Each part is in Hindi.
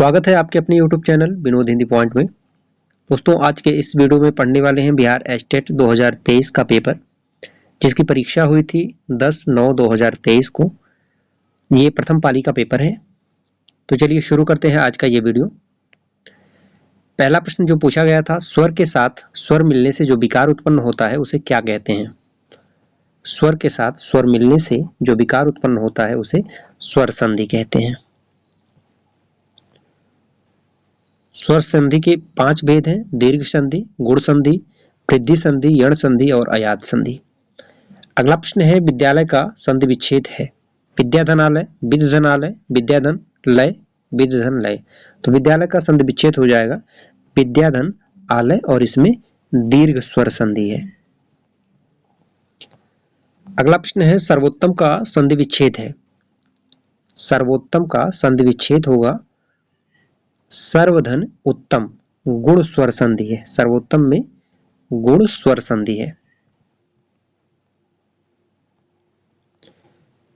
स्वागत है आपके अपने YouTube channel Vinod Hindi point में। दोस्तों, आज के इस वीडियो में पढ़ने वाले हैं बिहार एस्टेट 2023 का पेपर, जिसकी परीक्षा हुई थी 10/9/2023 को। ये प्रथम पाली का पेपर है। तो चलिए शुरू करते हैं आज का ये वीडियो। पहला प्रश्न जो पूछा गया था, स्वर के साथ स्वर मिलने से जो विकार उत्पन्न होता है उसे क्या कहते हैं? स्वर के साथ स्वर मिलने से जो विकार उत्पन्न होता है उसे स्वर संधि कहते हैं। स्वर संधि के 5 भेद हैं: दीर्घ संधि, गुण संधि, वृद्धि संधि, यण संधि और अयात संधि। अगला प्रश्न है, विद्यालय का संधि विच्छेद है। विद्याधनालय, विद्याधनालय, विद्याधन लय, विद्याधन लय। तो विद्यालय का संधि विच्छेद हो जाएगा विद्याधन आलय और इसमें दीर्घ स्वर संधि है। अगला प्रश्न है, सर्वोत्तम का संधि विच्छेद है। सर्वोत्तम का संधि विच्छेद होगा सर्वधन उत्तम, गुण स्वर संधि है। सर्वोत्तम में गुण स्वर संधि है।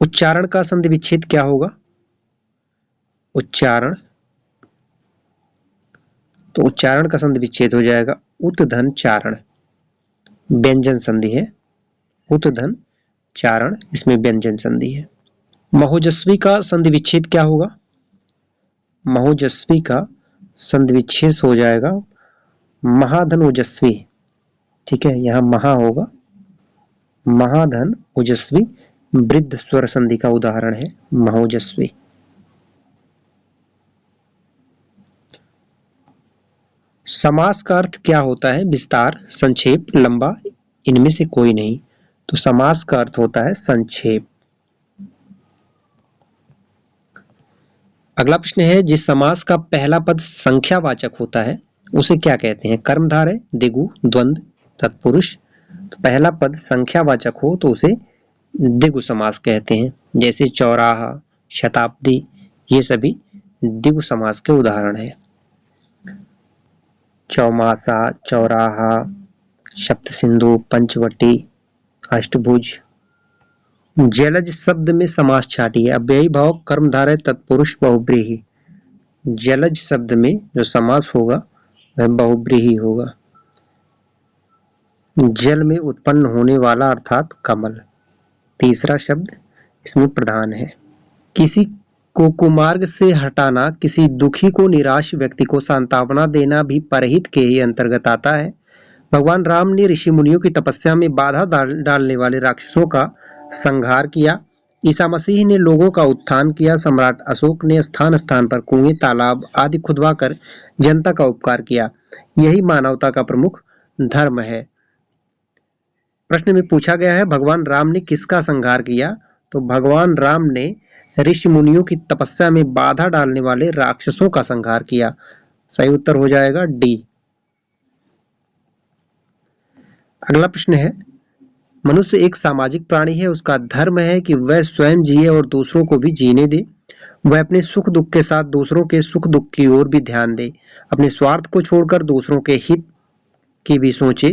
उच्चारण का संधि विच्छेद क्या होगा? उच्चारण, तो उच्चारण का संधि विच्छेद हो जाएगा उत्धन चारण, व्यंजन संधि है। उत्धन चारण, इसमें व्यंजन संधि है। महोजस्वी का संधि विच्छेद क्या होगा? महोजस्वी का संधि विच्छेद हो जाएगा महाधन ओजस्वी। ठीक है, यहां महा होगा, महाधन ओजस्वी वृद्ध स्वर संधि का उदाहरण है महोजस्वी। समास का अर्थ क्या होता है? विस्तार, संक्षेप, लंबा, इनमें से कोई नहीं। तो समास का अर्थ होता है संक्षेप। अगला प्रश्न है, जिस समास का पहला पद संख्यावाचक होता है उसे क्या कहते हैं? कर्मधारय, दिगु, द्वंद्व, तत्पुरुष। तो पहला पद संख्यावाचक हो तो उसे दिगु समास कहते हैं। जैसे चौराहा, शताब्दी, ये सभी दिगु समास के उदाहरण है। चौमासा, चौराहा, सप्तसिंधु, पंचवटी, अष्टभुज। जलज शब्द में समास छाटी है। अव्ययी भाव, कर्मधारय, तत्पुरुष, बहुब्रीहि। जलज शब्द में जो समास होगा वह बहुब्रीहि होगा। जल में उत्पन्न होने वाला अर्थात कमल, तीसरा शब्द इसमें प्रधान है। किसी को कुमार्ग से हटाना, किसी दुखी को, निराश व्यक्ति को सांत्वना देना भी परहित के ही अंतर्गत आता है। भगवान राम ने ऋषि मुनियों की तपस्या में बाधा डालने वाले राक्षसों का संहार किया। ईसा मसीह ने लोगों का उत्थान किया। सम्राट अशोक ने स्थान स्थान पर कुएं, तालाब आदि खुदवाकर जनता का उपकार किया। यही मानवता का प्रमुख धर्म है। प्रश्न में पूछा गया है, भगवान राम ने किसका संहार किया? तो भगवान राम ने ऋषि मुनियों की तपस्या में बाधा डालने वाले राक्षसों का संहार किया। सही उत्तर हो जाएगा डी। अगला प्रश्न है, मनुष्य एक सामाजिक प्राणी है। उसका धर्म है कि वह स्वयं जिए और दूसरों को भी जीने दे। वह अपने सुख दुख के साथ दूसरों के सुख दुख की ओर भी ध्यान दे। अपने स्वार्थ को छोड़कर दूसरों के हित की भी सोचे।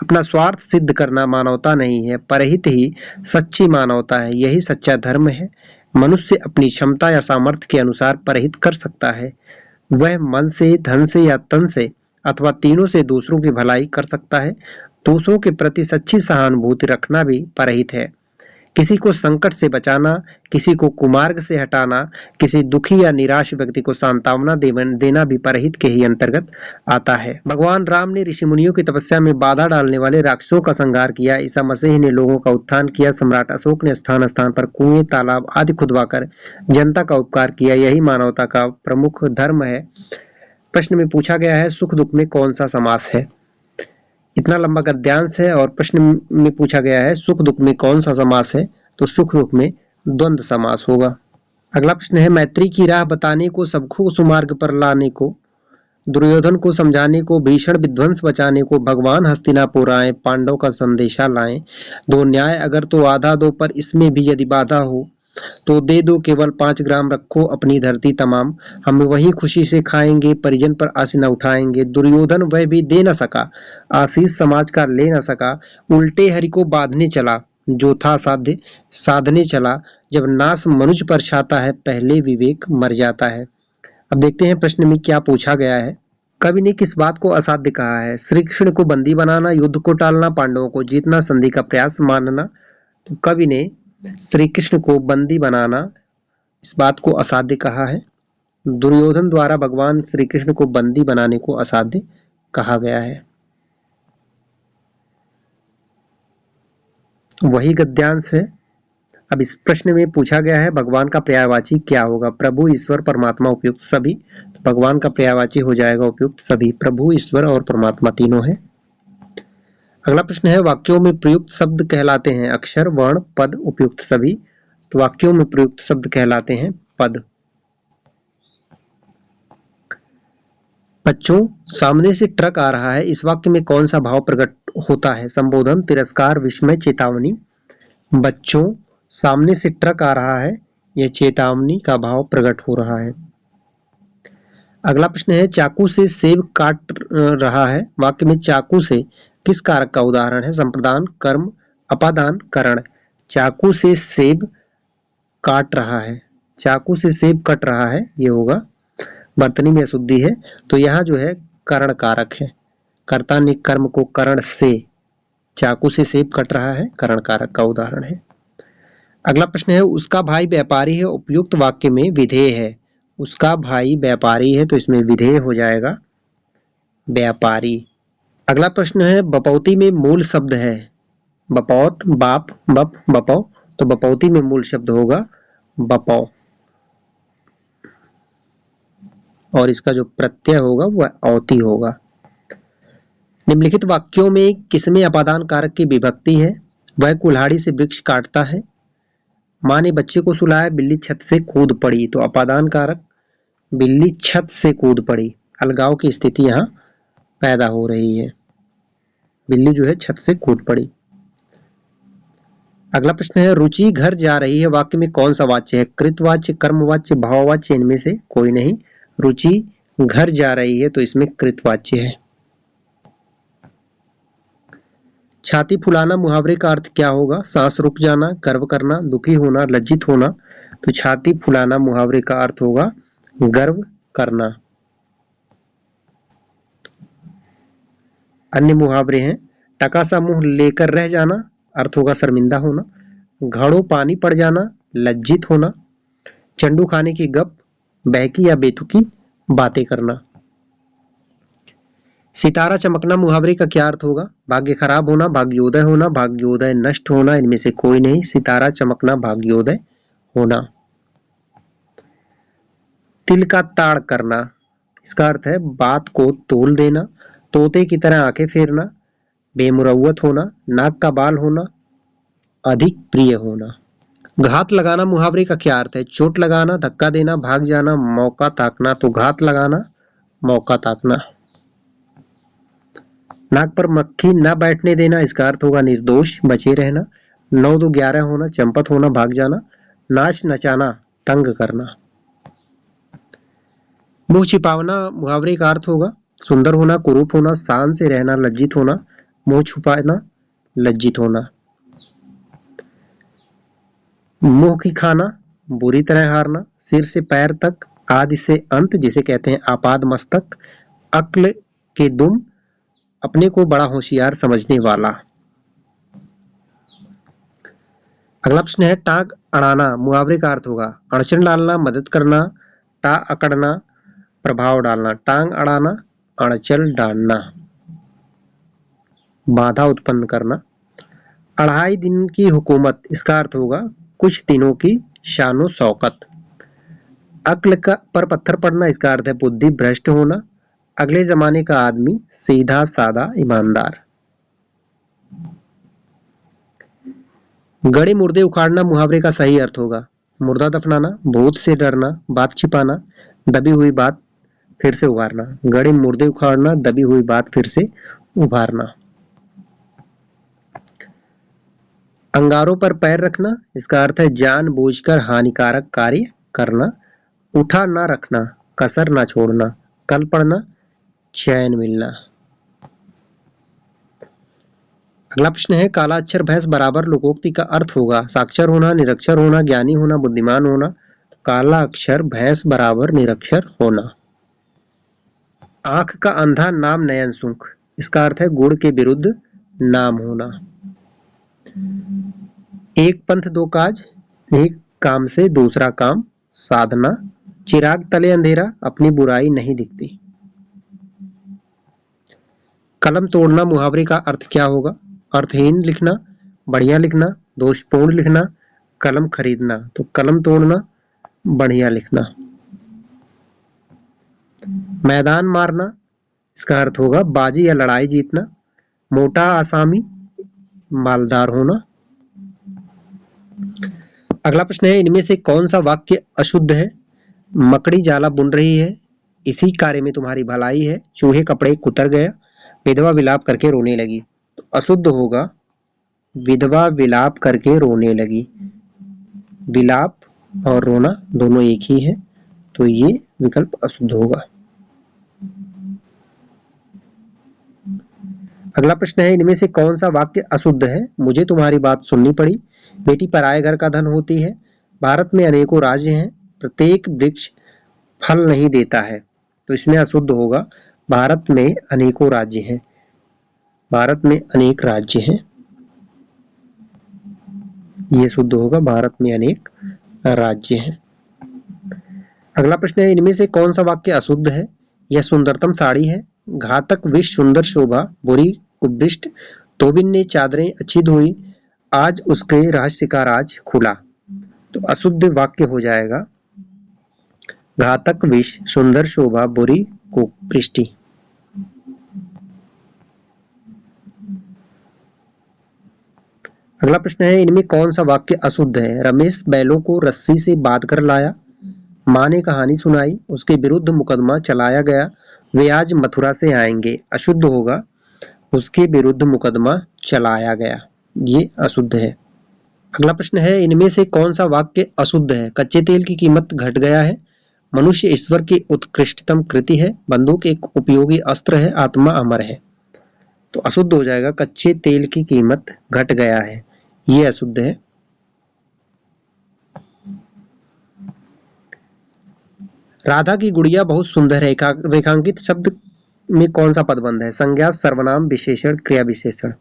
अपना स्वार्थ सिद्ध करना मानवता नहीं है, परहित ही सच्ची मानवता है। यही सच्चा धर्म है। मनुष्य अपनी क्षमता या सामर्थ्य के अनुसार परहित कर सकता है। वह मन से, धन से या तन से अथवा तीनों से दूसरों की भलाई कर सकता है। दूसरों के प्रति सच्ची सहानुभूति रखना भी परहित है। किसी को संकट से बचाना, किसी को कुमार्ग से हटाना, किसी दुखी या निराश व्यक्ति को सांत्वना देना भी परहित के ही अंतर्गत आता है। भगवान राम ने ऋषि मुनियों की तपस्या में बाधा डालने वाले राक्षसों का संहार किया। ईसा मसीह ने लोगों का उत्थान किया। सम्राट अशोक ने स्थान स्थान पर कुएं, तालाब आदि खुदवाकर जनता का उपकार किया। यही मानवता का प्रमुख धर्म है। प्रश्न में पूछा गया है, सुख दुख में कौन सा समास है? इतना लंबा गद्यांश है और प्रश्न में पूछा गया है सुख दुख में कौन सा समास है, तो सुख दुख में द्वंद्व समास होगा। अगला प्रश्न है, मैत्री की राह बताने को, सबको सुमार्ग पर लाने को, दुर्योधन को समझाने को, भीषण विध्वंस बचाने को, भगवान हस्तिनापुर आए, पांडव का संदेशा लाएं। दो न्याय अगर तो आधा दो, पर इसमें भी यदि बाधा हो तो दे दो, केवल 5 ग्राम रखो अपनी धरती तमाम। हम वही खुशी से खाएंगे, परिजन पर आसी न उठाएंगे। दुर्योधन वह भी दे न सका, आशीष समाज का ले न सका। उल्टे हरि को बांधने चला, जो था साध्य साधने चला। जब नाश मनुज पर छाता है, पहले विवेक मर जाता है। अब देखते हैं प्रश्न में क्या पूछा गया है। कवि ने किस बात को असाध्य कहा है? श्री कृष्ण को बंदी बनाना, युद्ध को टालना, पांडवों को जीतना, संधि का प्रयास मानना। तो कवि ने श्री कृष्ण को बंदी बनाना इस बात को असाध्य कहा है। दुर्योधन द्वारा भगवान श्री कृष्ण को बंदी बनाने को असाध्य कहा गया है। वही गद्यांश है। अब इस प्रश्न में पूछा गया है भगवान का पर्यायवाची क्या होगा? प्रभु, ईश्वर, परमात्मा, उपयुक्त सभी। तो भगवान का पर्यायवाची हो जाएगा उपयुक्त सभी। प्रभु, ईश्वर और परमात्मा तीनों है। अगला प्रश्न है वाक्यों में प्रयुक्त शब्द कहलाते हैं अक्षर, वर्ण, पद, उपयुक्त सभी। तो वाक्यों में प्रयुक्त शब्द कहलाते हैं पद। बच्चों, सामने से ट्रक आ रहा है, इस वाक्य में कौन सा भाव प्रकट होता है? संबोधन, तिरस्कार, विस्मय, चेतावनी। बच्चों, सामने से ट्रक आ रहा है, यह चेतावनी का भाव प्रकट हो रहा है। अगला प्रश्न है चाकू से सेब काट रहा है, वाक्य में चाकू से किस कारक का उदाहरण है? संप्रदान, कर्म, अपादान, करण। चाकू से सेब काट रहा है, चाकू से सेब कट रहा है, ये होगा वर्तनी में अशुद्धि है, तो यहाँ जो है करण कारक है। कर्ता ने कर्म को करण से, चाकू से सेब कट रहा है, करण कारक का उदाहरण है। अगला प्रश्न है उसका भाई व्यापारी है, उपयुक्त वाक्य में विधेय है। उसका भाई व्यापारी है, तो इसमें विधेय हो जाएगा व्यापारी। अगला प्रश्न है बपौती में मूल शब्द है बपौत, बाप, बप, बपौ। तो बपौती में मूल शब्द होगा बपौ, और इसका जो प्रत्यय होगा वह औती होगा। निम्नलिखित वाक्यों में किसमें अपादान कारक की विभक्ति है? वह कुल्हाड़ी से वृक्ष काटता है। माँ ने बच्चे को सुलाया, बिल्ली छत से कूद पड़ी। तो अपादान कारक बिल्ली छत से कूद पड़ी, अलगाव की स्थिति यहाँ पैदा हो रही है, बिल्ली जो है छत से कूद पड़ी। अगला प्रश्न है रुचि घर जा रही है, वाक्य में कौन सा वाच्य है? कृतवाच्य, कर्मवाच्य, भाववाच्य, इनमें से कोई नहीं। रुचि घर जा रही है, तो इसमें कृतवाच्य है। छाती फुलाना मुहावरे का अर्थ क्या होगा? सांस रुक जाना, गर्व करना, दुखी होना, लज्जित होना। तो छाती फुलाना मुहावरे का अर्थ होगा गर्व करना। अन्य मुहावरे हैं टका सा मुंह लेकर रह जाना, अर्थ होगा शर्मिंदा होना। घड़ों पानी पड़ जाना, लज्जित होना। चंडू खाने की गप, बहकी या बेतुकी बातें करना। सितारा चमकना मुहावरे का क्या अर्थ होगा? भाग्य खराब होना, भाग्योदय होना, भाग्योदय नष्ट होना, इनमें से कोई नहीं। सितारा चमकना भाग्योदय होना। तिल का ताड़ करना, इसका अर्थ है बात को तोल देना, तोते की तरह आंखें फेरना, बेमुरौवत होना, नाक का बाल होना, अधिक प्रिय होना। घात लगाना मुहावरे का क्या अर्थ है? चोट लगाना, धक्का देना, भाग जाना, मौका ताकना। तो घात लगाना मौका ताकना। नाक पर मक्खी न बैठने देना, इसका अर्थ होगा निर्दोष, बचे रहना। 9 2 11 होना, चंपत होना, भाग जाना। नाच नचाना, तंग करना। मुंह छिपावना मुहावरे का अर्थ होगा सुंदर होना, कुरूप होना, शान से रहना, लज्जित होना। मुंह छुपाना लज्जित होना। मुंह की खाना बुरी तरह हारना। सिर से पैर तक, आदि से अंत जिसे कहते हैं आपाद मस्तक। अक्ल के दुम, अपने को बड़ा होशियार समझने वाला। अगला प्रश्न है टांग अड़ाना मुहावरे का अर्थ होगा अड़चन डालना, मदद करना, टा अकड़ना, प्रभाव डालना। टांग अड़ाना अड़चल डालना, बाधा उत्पन्न करना। 2.5 दिन की हुकूमत, इसका अर्थ होगा कुछ दिनों की शानो शौकत। अक्ल का पर पत्थर पड़ना, इसका अर्थ है बुद्धि भ्रष्ट होना। अगले जमाने का आदमी सीधा साधा ईमानदार। गड़े मुर्दे उखाड़ना मुहावरे का सही अर्थ होगा मुर्दा दफनाना, भूत से डरना, बात छिपाना, दबी हुई बात फिर से उभारना। गड़े मुर्दे उखाड़ना, दबी हुई बात फिर से उभारना। अंगारों पर पैर रखना, इसका अर्थ है जानबूझकर हानिकारक कार्य करना। उठा ना रखना, कसर ना छोड़ना, कल पड़ना, चैन मिलना। अगला प्रश्न है काला अक्षर भैंस बराबर लोकोक्ति का अर्थ होगा साक्षर होना, निरक्षर होना, ज्ञानी होना, बुद्धिमान होना। काला अक्षर भैंस बराबर निरक्षर होना। आंख का अंधा नाम नयन सुख, इसका अर्थ है गुण के विरुद्ध नाम होना। एक पंथ दो काज, एक काम से दूसरा काम साधना। चिराग तले अंधेरा, अपनी बुराई नहीं दिखती। कलम तोड़ना मुहावरे का अर्थ क्या होगा? अर्थहीन लिखना, बढ़िया लिखना, दोषपूर्ण लिखना, कलम खरीदना। तो कलम तोड़ना, बढ़िया लिखना। मैदान मारना, इसका अर्थ होगा बाजी या लड़ाई जीतना। मोटा आसामी, मालदार होना। अगला प्रश्न है, इनमें से कौन सा वाक्य अशुद्ध है? मकड़ी जाला बुन रही है, इसी कार्य में तुम्हारी भलाई है, चूहे कपड़े कुतर गया, विधवा विलाप करके रोने लगी। तो अशुद्ध होगा विधवा विलाप करके रोने लगी। विलाप और रोना दोनों एक ही है, तो ये विकल्प अशुद्ध होगा। अगला प्रश्न है, इनमें से कौन सा वाक्य अशुद्ध है? मुझे तुम्हारी बात सुननी पड़ी, बेटी पराये घर का धन होती है, भारत में अनेकों राज्य हैं, प्रत्येक वृक्ष फल नहीं देता है। तो इसमें अशुद्ध होगा भारत में अनेकों राज्य हैं। भारत में अनेक राज्य हैं, ये शुद्ध होगा भारत में अनेक राज्य हैं। अगला प्रश्न है, इनमें से कौन सा वाक्य अशुद्ध है? यह सुंदरतम साड़ी है, घातक विष सुंदर शोभा, बुरी कुबृष्ट, धोबिन ने चादरें अच्छी धोई, आज उसके रहस्य का राज खुला। तो अशुद्ध वाक्य हो जाएगा घातक विष सुंदर शोभा बुरी कुपृष्टि। अगला प्रश्न है, इनमें कौन सा वाक्य अशुद्ध है? रमेश बैलों को रस्सी से बांध कर लाया, माँ ने कहानी सुनाई, उसके विरुद्ध मुकदमा चलाया गया, वे आज मथुरा से आएंगे। अशुद्ध होगा उसके विरुद्ध मुकदमा चलाया गया, ये अशुद्ध है। अगला प्रश्न है, इनमें से कौन सा वाक्य अशुद्ध है? कच्चे तेल की कीमत घट गया है, मनुष्य ईश्वर की उत्कृष्टतम कृति है, बंदूक एक उपयोगी अस्त्र है, आत्मा अमर है। तो अशुद्ध हो जाएगा कच्चे तेल की कीमत घट गया है, ये अशुद्ध है। राधा की गुड़िया बहुत सुंदर है, रेखांकित शब्द में कौन सा पदबंध है? संज्ञा सर्वनाम विशेषण क्रिया विशेषण।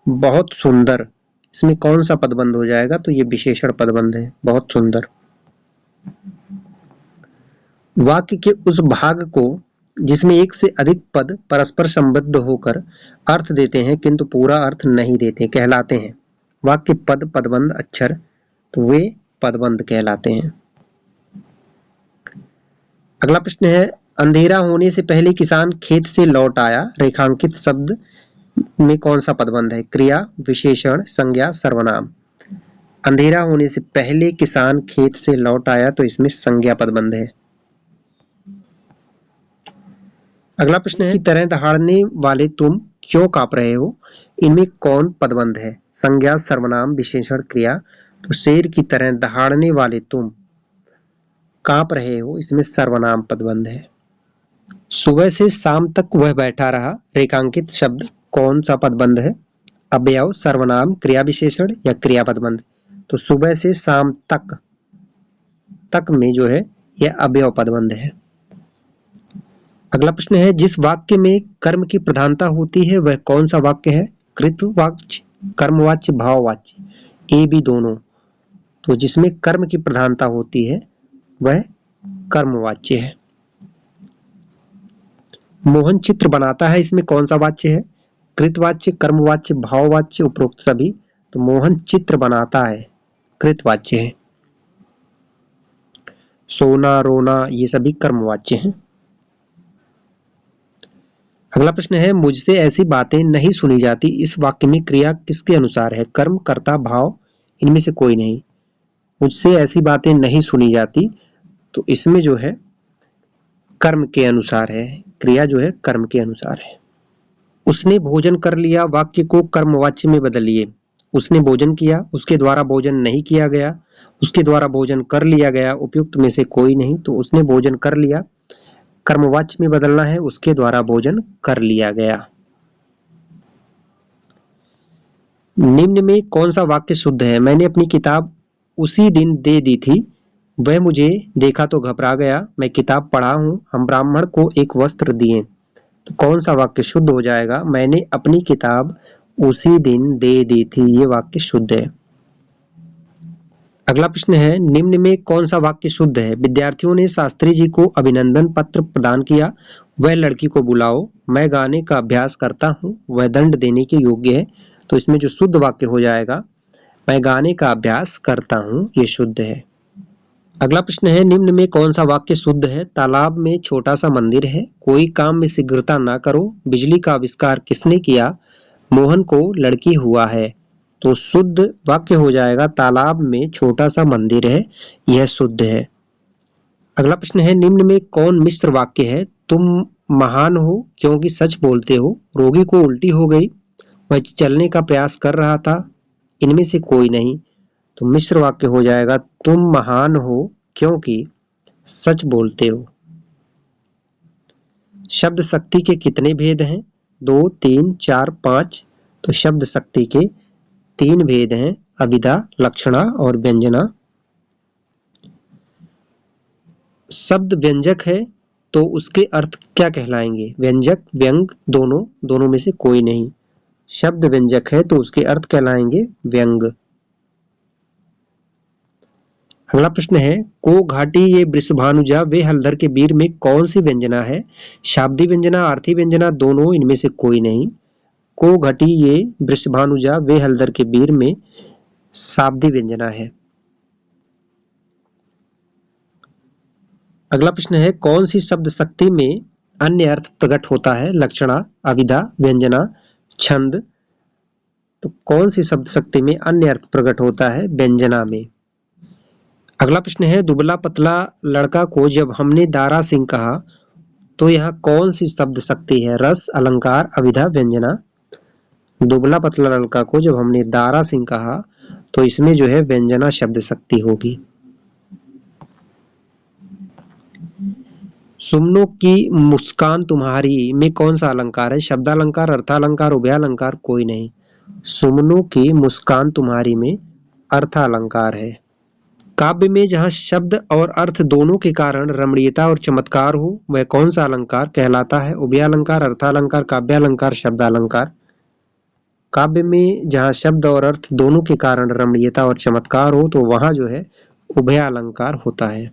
बहुत सुंदर, इसमें कौन सा पदबंध हो जाएगा? तो ये विशेषण पदबंध है, बहुत सुंदर। वाक्य के उस भाग को जिसमें एक से अधिक पद परस्पर संबद्ध होकर अर्थ देते हैं किंतु पूरा अर्थ नहीं देते कहलाते हैं वाक्य पद पदबंध अक्षर, तो वे पदबंध कहलाते हैं। अगला प्रश्न है, अंधेरा होने से पहले किसान खेत से लौट आया, रेखांकित शब्द में कौन सा पदबंध है? क्रिया विशेषण संज्ञा सर्वनाम। अंधेरा होने से पहले किसान खेत से लौट आया, तो इसमें संज्ञा पदबंध है। अगला प्रश्न है, की तरह दहाड़ने वाले तुम क्यों कांप रहे हो? इनमें कौन पदबंध है? संज्ञा सर्वनाम विशेषण क्रिया। तो शेर की तरह दहाड़ने वाले तुम कांप रहे हो, इसमें सर्वनाम पदबंध है। सुबह से शाम तक वह बैठा रहा, रेखांकित शब्द कौन सा पदबंध है? अवयव सर्वनाम क्रिया विशेषण या क्रिया पदबंध। तो सुबह से शाम तक, तक में जो है यह अवयव पदबंध है। अगला प्रश्न है, जिस वाक्य में कर्म की प्रधानता होती है वह कौन सा वाक्य है? कृतवाच्य, कर्मवाच्य, भाववाच्य, ए बी दोनों। तो जिसमें कर्म की प्रधानता होती है वह कर्मवाच्य है। मोहन चित्र बनाता है, इसमें कौन सा वाच्य है? कृतवाच्य, कर्मवाच्य, भाववाच्य, उपरोक्त सभी। तो मोहन चित्र बनाता है, कृतवाच्य है। सोना रोना ये सभी कर्मवाच्य हैं। अगला प्रश्न है, मुझसे ऐसी बातें नहीं सुनी जाती, इस वाक्य में क्रिया किसके अनुसार है? कर्म, कर्ता, भाव, इनमें से कोई नहीं। मुझसे ऐसी बातें नहीं सुनी जाती, तो इसमें जो है कर्म के अनुसार है, क्रिया जो है कर्म के अनुसार है। उसने भोजन कर लिया वाक्य को कर्मवाच्य में बदलिए। उसने भोजन किया, उसके द्वारा भोजन नहीं किया गया, उसके द्वारा भोजन कर लिया गया, उपयुक्त में से कोई नहीं। तो उसने भोजन कर लिया कर्मवाच्य में बदलना है, उसके द्वारा भोजन कर लिया गया। निम्न में कौन सा वाक्य शुद्ध है? मैंने अपनी किताब उसी दिन दे दी थी, वह मुझे देखा तो घबरा गया, मैं किताब पढ़ा हूँ, हम ब्राह्मण को एक वस्त्र दिए। तो कौन सा वाक्य शुद्ध हो जाएगा? मैंने अपनी किताब उसी दिन दे दी थी, ये वाक्य शुद्ध है। अगला प्रश्न है, निम्न में कौन सा वाक्य शुद्ध है? विद्यार्थियों ने शास्त्री जी को अभिनंदन पत्र प्रदान किया, वह लड़की को बुलाओ, मैं गाने का अभ्यास करता हूँ, वह दंड देने के योग्य है। तो इसमें जो शुद्ध वाक्य हो जाएगा, मैं गाने का अभ्यास करता हूँ, ये शुद्ध है। अगला प्रश्न है, निम्न में कौन सा वाक्य शुद्ध है? तालाब में छोटा सा मंदिर है, कोई काम में शीघ्रता ना करो, बिजली का आविष्कार किसने किया? मोहन को लड़की हुआ है। तो शुद्ध वाक्य हो जाएगा, तालाब में छोटा सा मंदिर है, यह शुद्ध है। अगला प्रश्न है, निम्न में कौन मिश्र वाक्य है? तुम महान हो क्योंकि सच बोलते हो, रोगी को उल्टी हो गई, वह चलने का प्रयास कर रहा था, इनमें से कोई नहीं। तो मिश्र वाक्य हो जाएगा, तुम महान हो क्योंकि सच बोलते हो। शब्द शक्ति के कितने भेद हैं? 2, 3, 4, 5। तो शब्द शक्ति के 3 भेद हैं, अभिधा, लक्षणा और व्यंजना। शब्द व्यंजक है तो उसके अर्थ क्या कहलाएंगे? व्यंजक, व्यंग, दोनों में से कोई नहीं। शब्द व्यंजक है तो उसके अर्थ कहलाएंगे व्यंग। अगला प्रश्न है, को घाटी ये वृषभानुजा वे हलधर के वीर में कौन सी व्यंजना है? शाब्दी व्यंजना, आर्थी व्यंजना, दोनों, इनमें से कोई नहीं। को घटी ये वृषभानुजा वे हलधर के वीर में शाब्दी व्यंजना है। अगला प्रश्न है, कौन सी शब्द शक्ति में अन्य अर्थ प्रकट होता है? लक्षणा, अभिधा, व्यंजना, छंद। तो कौन सी शब्द शक्ति में अन्य अर्थ प्रकट होता है? व्यंजना में। अगला प्रश्न है, दुबला पतला लड़का को जब हमने दारा सिंह कहा तो यहाँ कौन सी शब्द शक्ति है? रस, अलंकार, अभिधा, व्यंजना। दुबला पतला लड़का को जब हमने दारा सिंह कहा तो इसमें जो है व्यंजना शब्द शक्ति होगी। सुमनों की मुस्कान तुम्हारी में कौन सा अलंकार है? शब्दालंकार, अर्थालंकार, उभयालंकार, कोई नहीं। सुमनों की मुस्कान तुम्हारी में अर्थालंकार है। काव्य में जहाँ शब्द और अर्थ दोनों के कारण रमणीयता और चमत्कार हो, वह कौन सा अलंकार कहलाता है? उभयालंकार, अर्थालंकार, काव्यालंकार, शब्दालंकार। काव्य में जहाँ शब्द और अर्थ दोनों के कारण रमणीयता और चमत्कार हो तो वहां जो है उभयालंकार होता है।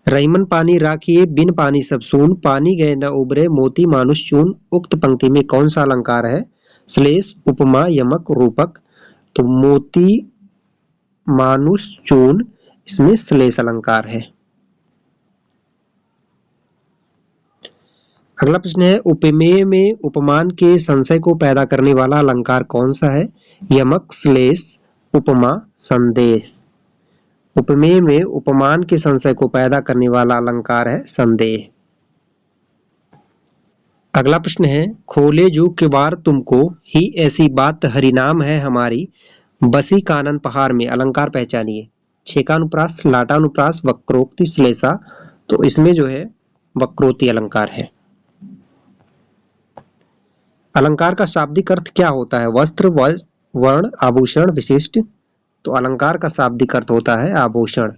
रईमन पानी राखिए बिन पानी सब सून, पानी गए न उबरे मोती मानुष चून। उक्त पंक्ति में कौन सा अलंकार है? श्लेष, उपमा, यमक, रूपक। तो मोती मानुष चून, इसमें श्लेष अलंकार है। अगला प्रश्न है, उपमेय में उपमान के संशय को पैदा करने वाला अलंकार कौन सा है? यमक, श्लेष, उपमा, संदेश। उपमेय में उपमान के संशय को पैदा करने वाला अलंकार है संदेह। अगला प्रश्न है, खोले जो किवाड़ तुमको ही ऐसी बात हरिनाम है हमारी, बसी कानन पहाड़ में अलंकार पहचानिए। छेकानुप्रास, लाटानुप्रास, वक्रोक्ति, श्लेषा। तो इसमें जो है वक्रोक्ति अलंकार है। अलंकार का शाब्दिक अर्थ क्या होता है? वस्त्र, वर्ण, आभूषण, विशिष्ट। तो अलंकार का शाब्दिक अर्थ होता है आभूषण।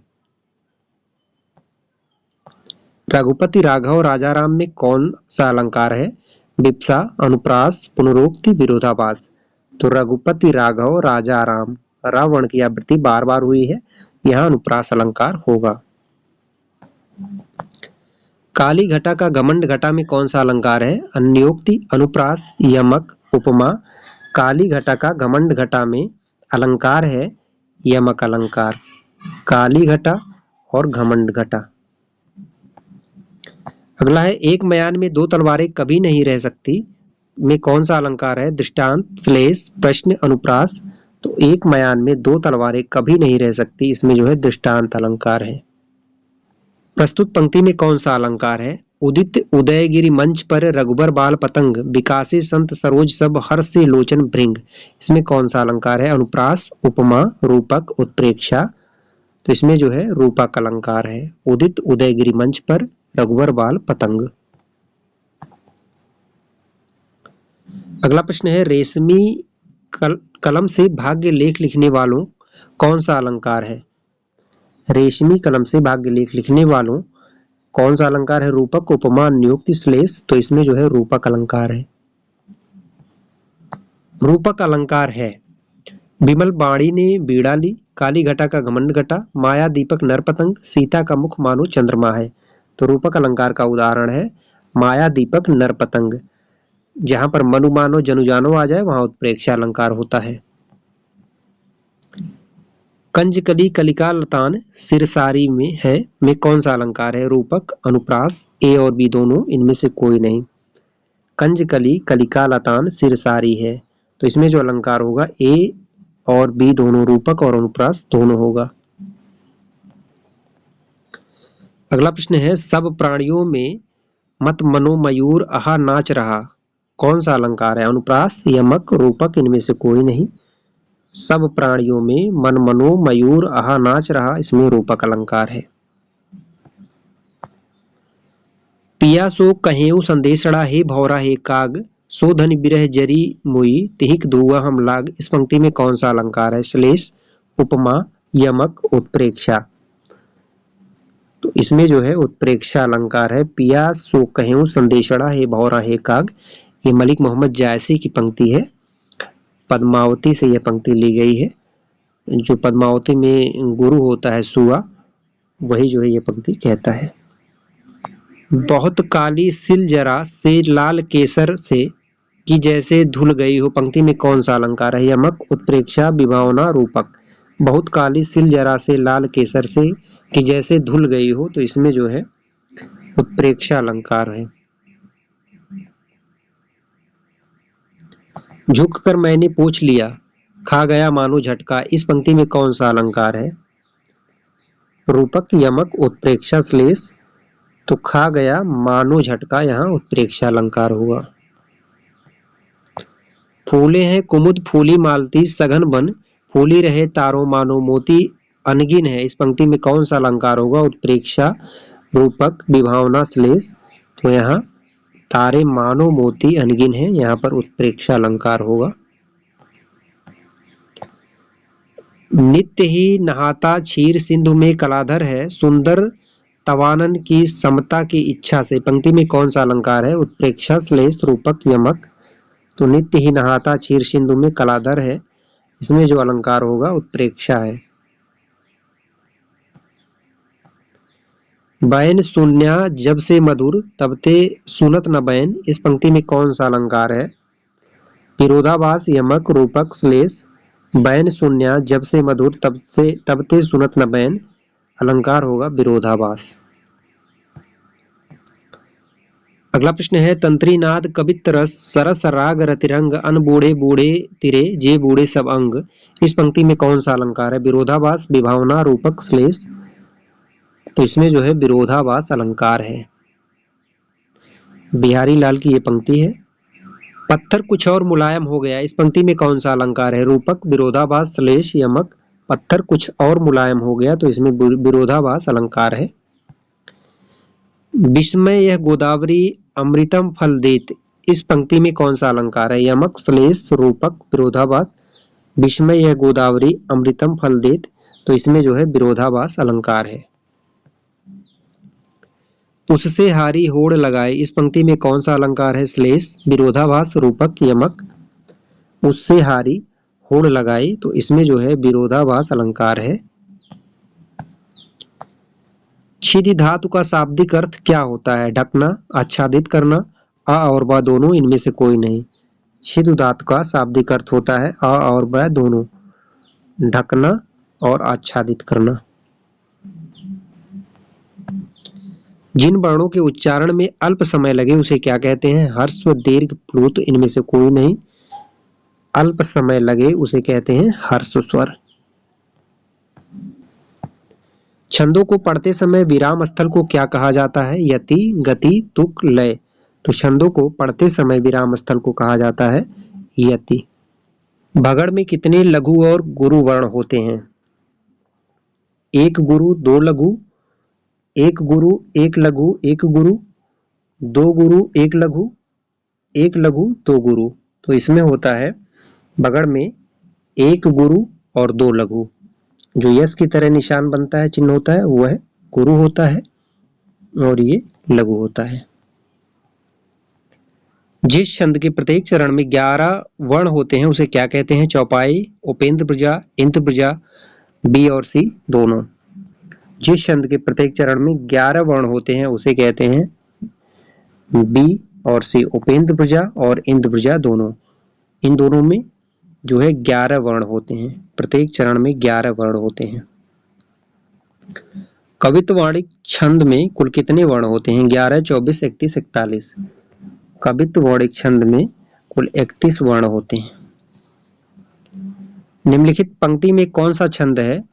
रघुपति, राघव, राजाराम में कौन सा अलंकार है? विप्सा, अनुप्रास, पुनरोक्ति, विरोधाभास। तो रघुपति, राघव, राजाराम, रावण की आवृत्ति बार बार हुई है, यहां अनुप्रास अलंकार होगा। काली घटा का घमंड घटा में कौन सा अलंकार है? अन्योक्ति, अनुप्रास, यमक, उपमा। काली घटा का घमंड घटा में अलंकार है यमक अलंकार। काली घटा और घमंड घटा। अगला है, एक मयान में 2 तलवारें कभी नहीं रह सकती में कौन सा अलंकार है? दृष्टांत, श्लेष, प्रश्न, अनुप्रास। तो एक मयान में 2 तलवारें कभी नहीं रह सकती, इसमें जो है दृष्टांत अलंकार है। प्रस्तुत पंक्ति में कौन सा अलंकार है? उदित उदयगिरि मंच पर रघुबर बाल पतंग, विकासे संत सरोज सब हर्ष से लोचन भृंग। इसमें कौन सा अलंकार है? अनुप्रास, उपमा, रूपक, उत्प्रेक्षा। तो इसमें जो है रूपक अलंकार है। उदित उदयगिरि मंच पर रघुबर बाल पतंग। अगला प्रश्न है, रेशमी कलम से भाग्य लेख लिखने वालों कौन सा अलंकार है? रेशमी कलम से भाग्य लेख लिखने वालों कौन सा अलंकार है? रूपक, उपमा, नियुक्ति, श्लेष। तो इसमें जो है रूपक अलंकार है। रूपक अलंकार है विमल बाणी ने बीड़ा ली, काली घटा का घमंड घटा, माया दीपक नरपतंग, सीता का मुख मानो चंद्रमा है। तो रूपक अलंकार का उदाहरण है माया दीपक नरपतंग। जहां पर मनु मानो जनु जानो आ जाए वहां उत्प्रेक्षा अलंकार होता है। कंजकली कलिका लतान सिरसारी में है में कौन सा अलंकार है? रूपक, अनुप्रास, ए और बी दोनों, इनमें से कोई नहीं। कंजकली कलिका लतान सिरसारी है तो इसमें जो अलंकार होगा ए और बी दोनों, रूपक और अनुप्रास दोनों होगा। अगला प्रश्न है सब प्राणियों में मत मनो मयूर आहा नाच रहा कौन सा अलंकार है? अनुप्रास, यमक, रूपक, इनमें से कोई नहीं। सब प्राणियों में मन मनो मयूर आहा नाच रहा, इसमें रूपक अलंकार है। पिया सो कहेऊ संदेशड़ा हे भौरा हे काग, सो धन बिरह जरी मुई तिहिक धुआ हम लाग। इस पंक्ति में कौन सा अलंकार है? श्लेष, उपमा, यमक, उत्प्रेक्षा। तो इसमें जो है उत्प्रेक्षा अलंकार है। पिया सो कहेऊ संदेशड़ा हे भौरा हे काग, ये मलिक मोहम्मद जायसी की पंक्ति है। पद्मावती से यह पंक्ति ली गई है। जो पद्मावती में गुरु होता है सुआ, वही जो है ये पंक्ति कहता है। बहुत काली सिल जरा से लाल केसर से कि जैसे धुल गई हो, पंक्ति में कौन सा अलंकार है? यमक, उत्प्रेक्षा, विभावना, रूपक। बहुत काली सिल जरा से लाल केसर से कि जैसे धुल गई हो, तो इसमें जो है उत्प्रेक्षा अलंकार है। झुक कर मैंने पूछ लिया, खा गया मानो झटका, इस पंक्ति में कौन सा अलंकार है? रूपक, यमक, उत्प्रेक्षा, श्लेष। तो खा गया मानो झटका यहाँ उत्प्रेक्षा अलंकार होगा। फूले हैं कुमुद फूली मालती सघन बन, फूली रहे तारों मानो मोती अनगिन है, इस पंक्ति में कौन सा अलंकार होगा? उत्प्रेक्षा, रूपक, विभावना, श्लेष। तो यहाँ तारे मानो मोती अनगिन है, यहाँ पर उत्प्रेक्षा अलंकार होगा। नित्य ही नहाता क्षीर सिंधु में कलाधर है, सुंदर तवानन की समता की इच्छा से, पंक्ति में कौन सा अलंकार है? उत्प्रेक्षा, श्लेष, रूपक, यमक। तो नित्य ही नहाता क्षीर सिंधु में कलाधर है, इसमें जो अलंकार होगा उत्प्रेक्षा है। बैन सुन्या जब से मधुर तब ते सुनत न बैन, इस पंक्ति में कौन सा अलंकार है? विरोधाभास, यमक, रूपक, श्लेष। बैन सुन्या जब से मधुर तब ते सुनत न बैन, अलंकार होगा विरोधाभास। अगला प्रश्न है तंत्रीनाद कवित रस सरस राग रतिरंग अन बूढ़े बूढ़े तिरे जे बूढ़े सब अंग, इस पंक्ति में कौन सा अलंकार है? विरोधाभास, विभावना, रूपक, श्लेष। तो इसमें जो है विरोधाभास अलंकार है। बिहारी लाल की ये पंक्ति है। पत्थर कुछ और मुलायम हो गया, इस पंक्ति में कौन सा अलंकार है? रूपक, विरोधाभास, श्लेष, यमक। पत्थर कुछ और मुलायम हो गया, तो इसमें विरोधाभास अलंकार है। विस्मय यह गोदावरी अमृतम फल देत, इस पंक्ति में कौन सा अलंकार है? यमक, श्लेष, रूपक, विरोधाभास। विस्मय यह गोदावरी अमृतम फल देत, तो इसमें जो है विरोधाभास अलंकार है। उससे हारी होड़ लगाए, इस पंक्ति में कौन सा अलंकार है? श्लेष, विरोधाभास, रूपक, यमक। उससे हारी होड़ लगाई, तो इसमें जो है विरोधाभास अलंकार है। छिदि धातु का शाब्दिक अर्थ क्या होता है? ढकना, आच्छादित करना, अ और ब दोनों, इनमें से कोई नहीं। छिदि धातु का शाब्दिक अर्थ होता है अ और ब दोनों, ढकना और आच्छादित करना। जिन वर्णों के उच्चारण में अल्प समय लगे उसे क्या कहते हैं? ह्रस्व, दीर्घ, प्लुत, इनमें से कोई नहीं। अल्प समय लगे उसे कहते हैं ह्रस्व स्वर। छंदों को पढ़ते समय विराम स्थल को क्या कहा जाता है? यति, गति, तुक, लय। तो छंदों को पढ़ते समय विराम स्थल को कहा जाता है यति। भगड़ में कितने लघु और गुरु वर्ण होते हैं? एक गुरु, दो लघु, एक गुरु, एक लघु, एक गुरु, दो गुरु, एक लघु, एक लघु, दो गुरु। तो इसमें होता है भगड़ में एक गुरु और दो लघु। जो यस की तरह निशान बनता है, चिन्ह होता है, वह गुरु होता है और ये लघु होता है। जिस छंद के प्रत्येक चरण में 11 वर्ण होते हैं उसे क्या कहते हैं? चौपाई, उपेंद्र प्रजा, इंद्र प्रजा, बी और सी दोनों। जिस छंद के प्रत्येक चरण में 11 वर्ण होते हैं उसे कहते हैं बी और सी, उपेंद्र प्रजा और इंद्र प्रजा दोनों। इन दोनों में जो है 11 वर्ण होते हैं, प्रत्येक चरण में 11 वर्ण होते हैं। कवित्ववाणिक छंद में कुल कितने वर्ण होते हैं? 11, 24, 31, 41। कवित्ववाणिक छंद में कुल 31 वर्ण होते हैं। निम्नलिखित पंक्ति में कौन सा छंद है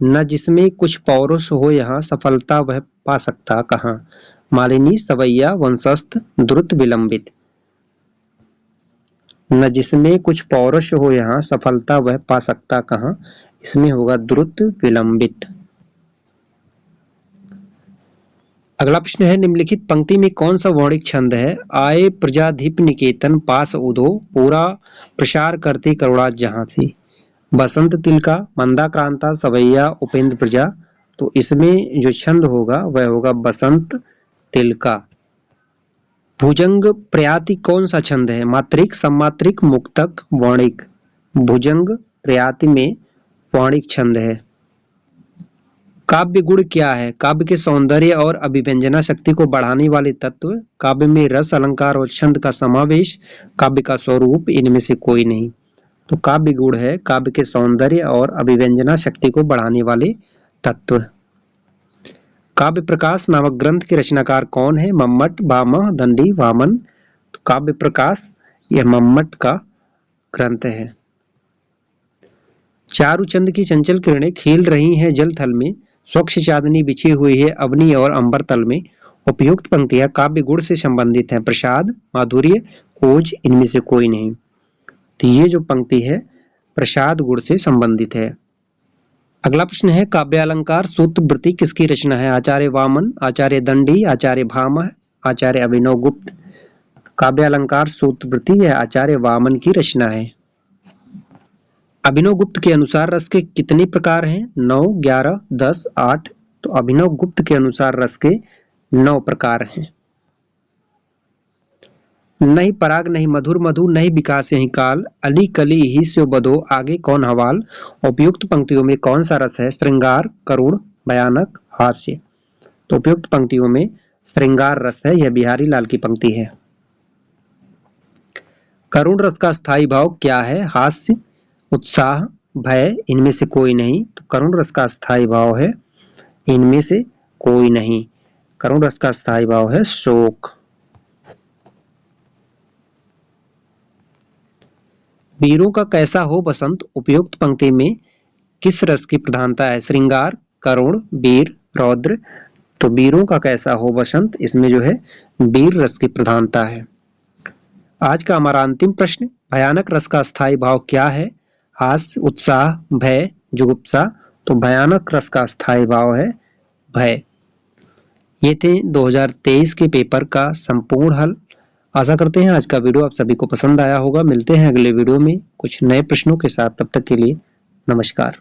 न जिसमें कुछ पौरुष हो यहाँ सफलता वह पा सकता कहाँ? मालिनी, सवैया, वंशस्थ, द्रुत, विलंबित। न जिसमें कुछ पौरुष हो यहाँ सफलता वह पा सकता कहाँ? इसमें होगा द्रुत, विलंबित। अगला प्रश्न है निम्नलिखित पंक्ति में कौन सा वर्णिक छंद है? आए प्रजाधिप निकेतन पास उदो पूरा प्रसार करते करुणा जहां थी। बसंत तिलका, मंदाक्रांता, सवैया, उपेंद्र प्रजा। तो इसमें जो छंद होगा वह होगा बसंत तिलका। भुजंग प्रयाति कौन सा छंद है? मात्रिक, सम्मात्रिक, मुक्तक, वर्णिक। भुजंग प्रयाति में वर्णिक छंद है। काव्य गुण क्या है? काव्य के सौंदर्य और अभिव्यंजना शक्ति को बढ़ाने वाले तत्व। काव्य में रस, अलंकार और छंद का समावेश। काव्य का स्वरूप। इनमें से कोई नहीं। तो काव्य गुण है काव्य के सौंदर्य और अभिव्यंजना शक्ति को बढ़ाने वाले तत्व। काव्य प्रकाश नामक ग्रंथ के रचनाकार कौन है? मम्मट, भामह, दंडी, वामन। तो काव्य प्रकाश यह मम्मट का ग्रंथ है। चारुचंद की चंचल किरणें खिल रही हैं जल थल में, स्वच्छ चांदनी बिछी हुई है अवनी और अंबर तल में। उपयुक्त पंक्तियां काव्य गुण से संबंधित हैं। प्रसाद, माधुर्य, ओज, इनमें से कोई नहीं। तो ये जो पंक्ति है प्रसाद गुण से संबंधित है। अगला प्रश्न है काव्यालंकार सूत्रवृत्ति किसकी रचना है? आचार्य वामन, आचार्य दंडी, आचार्य भामह, आचार्य अभिनव गुप्त। काव्यालंकार सूत्रवृत्ति यह आचार्य वामन की रचना है। अभिनव गुप्त के अनुसार रस के कितने प्रकार हैं? 9, 11, 10, 8। तो अभिनव गुप्त के अनुसार रस के 9 प्रकार हैं। नहीं पराग नहीं मधुर मधु नहीं विकास यही काल, अली कली ही स्यो बधो आगे कौन हवाल। उपयुक्त पंक्तियों में कौन सा रस है? श्रृंगार, करुण, भयानक, हास्य। तो उपयुक्त पंक्तियों में श्रृंगार रस है, यह बिहारी लाल की पंक्ति है। करुण रस का स्थायी भाव क्या है? हास्य, उत्साह, भय, इनमें से कोई नहीं। तो करुण रस का स्थायी भाव है इनमें से कोई नहीं। करुण रस का स्थायी भाव है शोक। वीरों का कैसा हो बसंत, उपयुक्त पंक्ति में किस रस की प्रधानता है? श्रृंगार, करुण, वीर, रौद्र। तो वीरों का कैसा हो बसंत, इसमें जो है वीर रस की प्रधानता है। आज का हमारा अंतिम प्रश्न, भयानक रस का स्थायी भाव क्या है? हास्य, उत्साह, भय, जुगुप्सा। तो भयानक रस का स्थायी भाव है भय। ये थे 2023 के पेपर का संपूर्ण हल। आशा करते हैं आज का वीडियो आप सभी को पसंद आया होगा। मिलते हैं अगले वीडियो में कुछ नए प्रश्नों के साथ। तब तक के लिए नमस्कार।